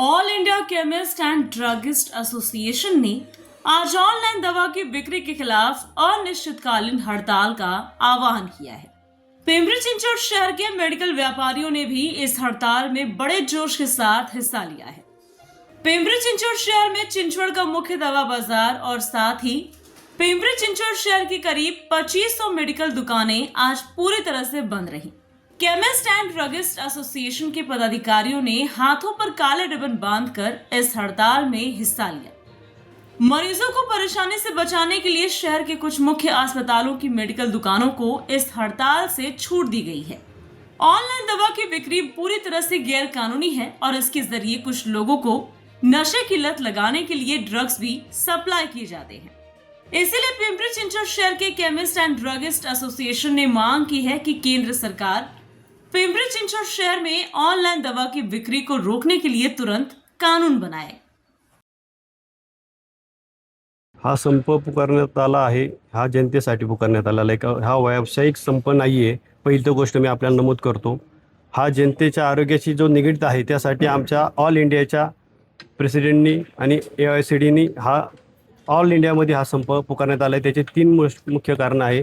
All India chemist end druggist association ने आज online दवा की बिक्री के खिलाफ अनिश्चितकालीन हड़ताल का आह्वान किया है। पिंपरी चिंचवड शहर के मेडिकल व्यापारियों ने भी इस हड़ताल में बड़े जोश के साथ हिस्सा लिया है। पिंपरी चिंचवड शहर में चिंचवड का मुख्य दवा बाजार और साथ ही पिंपरी चिंचवड शहर की करीब 2500 मेडिकल दुकानें आज पूरी तरह से बंद रहीं। केमिस्ट एंड ड्रगिस्ट एसोसिएशन के पदाधिकारियों ने हाथों पर काले रिबन बांधकर इस हड़ताल में हिस्सा लिया। मरीजों को परेशानी से बचाने के लिए शहर के कुछ मुख्य अस्पतालों की मेडिकल दुकानों को इस हड़ताल से छूट दी गई है। ऑनलाइन दवा की बिक्री पूरी तरह से गैर कानूनी है और इसके जरिए कुछ लोगों को नशे की लत लगाने के लिए ड्रग्स भी सप्लाई किए जाते हैं। इसीलिए पिंपरी चिंचवड शहर के केमिस्ट एंड ड्रगिस्ट एसोसिएशन ने मांग की है कि केंद्र सरकार पिंपरी चिंचवड शहर में ऑनलाइन दवा की बिक्री को रोकने के लिए तुरंत कानून बनाए। हा संप पुकारण्यात आला आहे। हा जनतेसाठी पुकारण्यात आलेला आहे। हा व्यावसायिक संप नाही आहे। पहिली तर गोष्ट मी आपल्याला नमूद करतो, हा जनतेच्या आरोग्याशी जो निगडीत आहे त्यासाठी आमच्या ऑल इंडियाच्या प्रेसिडेंटनी आणि AICDनी हा ऑल इंडियामध्ये हा संप पुकारण्यात आला आहे। त्याचे तीन मुख्य कारण आहे।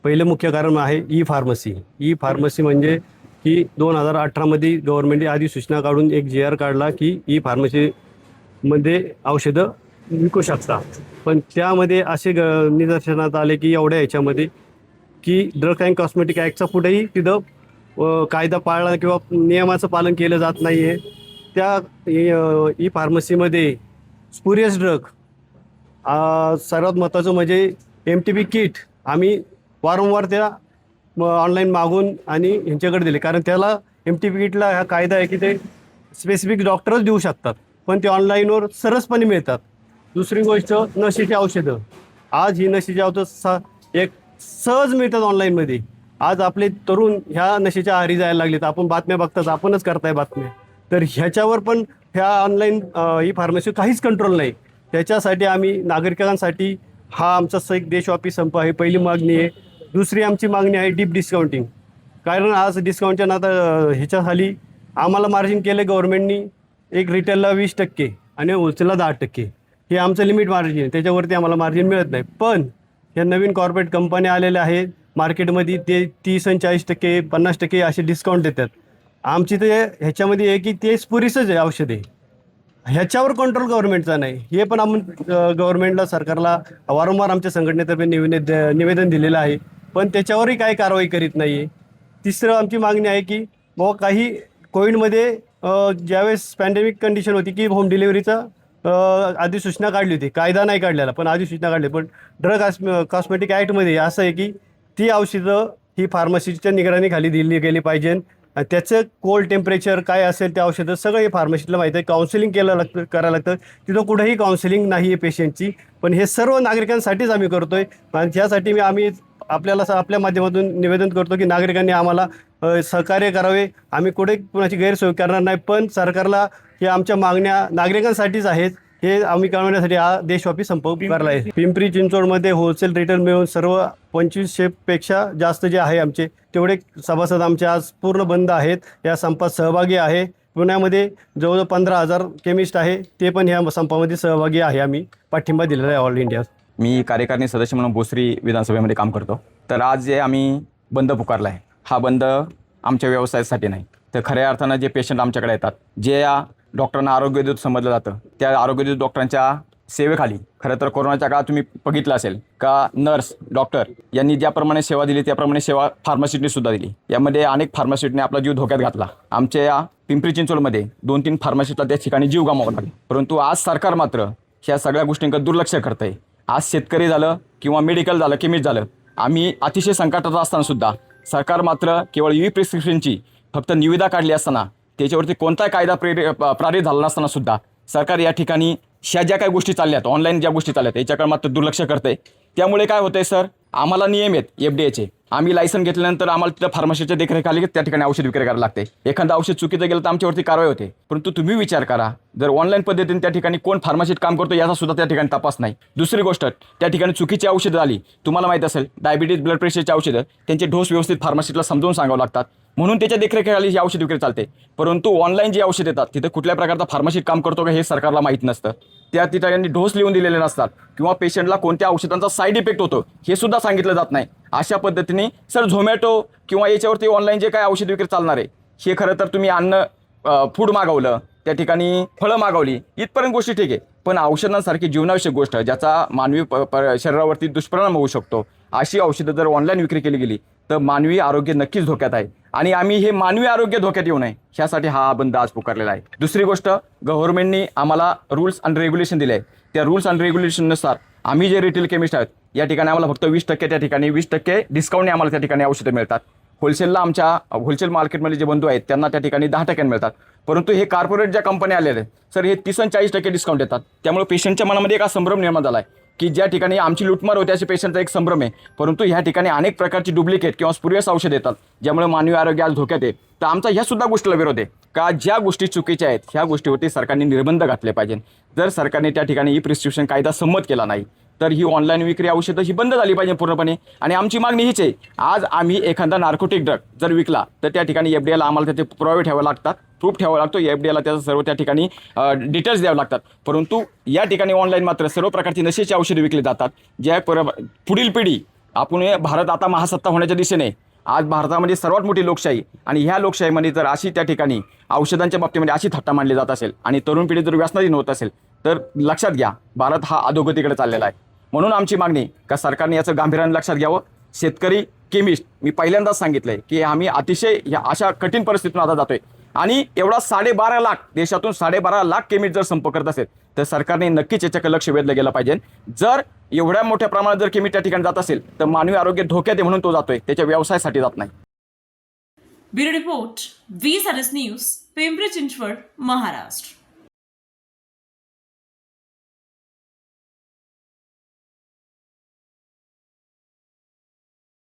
पहिलं मुख्य कारण आहे ई फार्मसी म्हणजे की 2018 मध्ये गव्हर्नमेंटने आधी सूचना काढून एक GR काढला की ई फार्मसीमध्ये औषधं विकू शकता, पण त्यामध्ये असे निदर्शनात आले की एवढ्या ह्याच्यामध्ये की ड्रग अँड कॉस्मेटिक ॲक्टचा कुठेही तिथं कायदा पाळला किंवा नियमाचं पालन केलं जात नाही आहे। त्या ई फार्मसीमध्ये स्पुरियस ड्रग सर्वात महत्त्वाचं म्हणजे MTP किट आम्ही वारंवार त्या ऑनलाईन मागून आणि ह्यांच्याकडे दिले, कारण त्याला MTP किटला हा कायदा आहे की ते स्पेसिफिक डॉक्टरच देऊ शकतात, पण ते ऑनलाईनवर सरसपणे मिळतात। दुसरी गोष्ट नशेची औषधं, आज ही नशेची औषधं एक सहज मिळतात ऑनलाईनमध्ये। आज आपले तरुण ह्या नशेच्या आहारी जायला लागलेत। आपण बातम्या बघतात, आपणच करताय बातम्या, तर ह्याच्यावर पण ह्या ऑनलाईन ई फार्मसी काहीच कंट्रोल नाही। त्याच्यासाठी आम्ही नागरिकांसाठी हा आमचा एक देशव्यापी संप आहे, पहिली मागणी आहे। दुसरी आमची मागणी आहे डीप डिस्काउंटिंग, कारण आज डिस्काउंटच्या नाता ह्याच्या खाली आम्हाला मार्जिन केलं गव्हर्नमेंटनी, एक रिटेलला 20% आणि होलसेलला 10%, हे आमचं लिमिट मार्जिन आहे। त्याच्यावरती आम्हाला मार्जिन मिळत नाही, पण ह्या नवीन कॉर्पोरेट कंपन्या आलेल्या आहेत मार्केटमध्ये, ते 30 आणि 40%, 50% असे डिस्काउंट देतात। आमची ते ह्याच्यामध्ये आहे की ते पुरेसंच आहे औषधे, ह्याच्यावर कंट्रोल गव्हर्नमेंटचा नाही। हे पण आपण गव्हर्नमेंटला, सरकारला वारंवार आमच्या संघटनेतर्फे निवेदन दिलेलं आहे, पण त्याच्यावरही काही कारवाई करीत नाही आहे। तिसरं आमची मागणी आहे की बाबा काही कोविडमध्ये ज्यावेळेस पॅन्डेमिक कंडिशन होती की होम डिलिव्हरीचा आधी सूचना काढली होती, कायदा नाही काढलेला पण आधी सूचना काढली, पण ड्रग कॉस्मेटिक ॲक्टमध्ये असं आहे की ती औषधं ही फार्मसीच्या निगराणीखाली दिली गेली पाहिजे। त्याचं कोल्ड टेम्परेचर काय असेल त्या औषधं सगळं हे फार्मसीला माहिती आहे। काउन्सिलिंग करायला लागतं, तिथं कुठेही काउन्सिलिंग नाही आहे पेशंटची, पण हे सर्व नागरिकांसाठीच आम्ही करतो आहे। आणि त्यासाठी आम्ही आपल्या माध्यमातून निवेदन करतो की नागरिकांनी आम्हाला सहकार्य करावे। आम्ही कुठे कुणाची गैरसोय करणार नाही, पण सरकारला हे आमच्या मागण्या नागरिकांसाठीच आहेत हे आम्ही कळवण्यासाठी हा देशव्यापी संप पुकारला आहे। पिंपरी चिंचवडमध्ये होलसेल रिटेल मिळून सर्व 2500पेक्षा जास्त जे आहे आमचे तेवढे सभासद आमचे आज पूर्ण बंद आहेत, या संपात सहभागी आहे। पुण्यामध्ये जवळजवळ 15,000 केमिस्ट आहे, ते पण ह्या संपामध्ये सहभागी आहे। आम्ही पाठिंबा दिलेला आहे ऑल इंडिया। मी कार्यकारिणी सदस्य म्हणून भोसरी विधानसभेमध्ये काम करतो। तर आज जे आम्ही बंद पुकारला आहे, हा बंद आमच्या व्यवसायासाठी नाही, तर खऱ्या अर्थानं जे पेशंट आमच्याकडे येतात, जे या डॉक्टरांना आरोग्यदूत समजलं जातं, त्या आरोग्यदूत डॉक्टरांच्या सेवेखाली खरं तर कोरोनाच्या काळात तुम्ही बघितलं असेल का नर्स, डॉक्टर यांनी ज्याप्रमाणे सेवा दिली त्याप्रमाणे सेवा फार्मासिस्टने सुद्धा दिली। यामध्ये अनेक फार्मासिस्टने आपला जीव धोक्यात घातला। आमच्या या पिंपरी चिंचवडमध्ये 2-3 फार्मासिस्टला त्या ठिकाणी जीव गमावा लागला, परंतु आज सरकार मात्र ह्या सगळ्या गोष्टींकडे दुर्लक्ष करत आहे। आज शेतकरी झालं किंवा मेडिकल झालं, केमिस्ट झालं, आम्ही अतिशय संकटात असताना सुद्धा सरकार मात्र केवळ ई प्रिस्क्रिप्शनची फक्त निविदा काढली असताना त्याच्यावरती कोणताही कायदा पारित झाला नसताना सुद्धा सरकार या ठिकाणी ह्या ज्या काही गोष्टी चालल्यात, ऑनलाईन ज्या गोष्टी चालल्यात याच्याकडे मात्र दुर्लक्ष करते। त्यामुळे काय होतंय सर, आम्हाला नियम आहेत FDAचे, आम्ही लायसन घेतल्यानंतर आम्हाला तिथं फार्मसीच्या देखरेखीखाली त्या ठिकाणी औषध विक्री करायला लागते। एखादं औषध चुकीचं गेलं तर आमच्यावरती कारवाई होते, परंतु तुम्ही विचार करा जर ऑनलाईन पद्धतीने त्या ठिकाणी कोण फार्मसीत काम करतो याचा सुद्धा त्या ठिकाणी तपास नाही। दुसरी गोष्ट, त्या ठिकाणी चुकीची औषधं आली, तुम्हाला माहीत असेल डायबिटीज, ब्लड प्रेशरची औषधं त्यांचे डोस व्यवस्थित फार्मसीला समजावून सांगावं लागतात। म्हणून त्याच्या देखरेखीखाली ही औषध विक्री चालते. परंतु ऑनलाईन जी औषध येतात तिथे कुठल्या प्रकारचा फार्मसी काम करतो का हे सरकारला माहीत नसतं. त्या ठिकाणी डोस लिहून दिलेले नसतात किंवा पेशंटला कोणत्या औषधांचा साईड इफेक्ट होतो हे सुद्धा सांगितलं जात नाही. अशा पद्धतीने सर झोमॅटो किंवा याच्यावरती ऑनलाईन जे काय औषध विक्री चालणार आहे हे खरं तर तुम्ही फूड मागवलं, त्या ठिकाणी फळं मागवली, इथपर्यंत गोष्टी ठीक आहे. पण औषधांसारखी जीवनावश्यक गोष्ट ज्याचा मानवी शरीरावरती दुष्परिणाम होऊ शकतो अशी औषधं जर ऑनलाईन विक्री केली गेली तर मानवी आरोग्य नक्कीच धोक्यात आहे. आणि आम्ही हे मानवी आरोग्य धोक्यात येऊ नये ह्यासाठी हा बंद आज पुकारलेला आहे. दुसरी गोष्ट, गव्हर्नमेंटनी आम्हाला रूल्स अँड रेग्युलेशन दिले आहे. त्या रूल्स अँड रेग्युलेशननुसार आम्ही जे रिटेल केमिस्ट आहेत या ठिकाणी आम्हाला फक्त 20% त्या ठिकाणी 20% डिस्काउंटने आम्हाला त्या ठिकाणी औषधं मिळतात. होलसेलला आमच्या होलसेल मार्केटमध्ये जे बंधू आहेत त्यांना त्या ठिकाणी 10% मिळतात. परंतु हे कॉर्पोरेट ज्या कंपन्या आलेल्या आहेत सर हे 30 आणि 40% डिस्काउंट देतात. त्यामुळे पेशंटच्या मनामध्ये एक संभ्रम निर्माण झाला आहे की ज्या ठिकाणी आमची लुटमार होते अशा पेशंटचा एक संभ्रम आहे. परंतु ह्या ठिकाणी अनेक प्रकारची डुप्लिकेट किंवा स्पुरियस औषध येतात ज्यामुळे मानवी आरोग्य आज धोक्यात आहे. तर आमचा ह्या सुद्धा गोष्टीला विरोध आहे का ज्या गोष्टी चुकीच्या आहेत ह्या गोष्टीवरती सरकारने निर्बंध घातले पाहिजे. जर सरकारने त्या ठिकाणी ई प्रिस्क्रिप्शन कायदा संमत केला नाही तर ही ऑनलाईन विक्री औषधं ही बंद झाली पाहिजे पूर्णपणे. आणि आमची मागणी हीच आहे, आज आम्ही एखादा नार्कोटिक ड्रग जर विकला तर त्या ठिकाणी FDA ला आम्हाला त्याचे पुरावे ठेवावे लागतात, प्रूफ ठेवावा लागतो, FDA ला त्याचं सर्व त्या ठिकाणी डिटेल्स द्यावे लागतात. परंतु या ठिकाणी ऑनलाईन मात्र सर्व प्रकारची नशेची औषधे विकली जातात. ज्या पुढील पिढी आपण भारत आता महासत्ता होण्याच्या दिशेने, आज भारतामध्ये सर्वात मोठी लोकशाही आणि ह्या लोकशाहीमध्ये जर अशी त्या ठिकाणी औषधांच्या बाबतीमध्ये अशी थट्टा मांडली जात असेल आणि तरुण पिढी जर व्यसनाधीन होत असेल तर लक्षात घ्या भारत हा अधोगतीकडे चाललेला आहे. म्हणून आमची मागणी का सरकारने याचं गांभीर्याने लक्षात घ्यावं. शेतकरी, केमिस्ट, मी पहिल्यांदाच सांगितलंय की आम्ही अतिशय ह्या अशा कठीण परिस्थितीतून आता जातोय आणि एवढा 12.5 लाख देशातून 12.5 लाख केमिस्ट जर संप करत असेल तर सरकारने नक्कीच याच्याकडे लक्ष वेधलं गेलं पाहिजे. जर एवढ्या मोठ्या प्रमाणात जर केमिस्ट त्या ठिकाणी जात असेल तर मानवी आरोग्य धोक्यात आहे म्हणून तो जातोय, त्याच्या व्यवसायासाठी जात नाही. Bureau report, V SRS news, Pimpri Chinchwad, Maharashtra.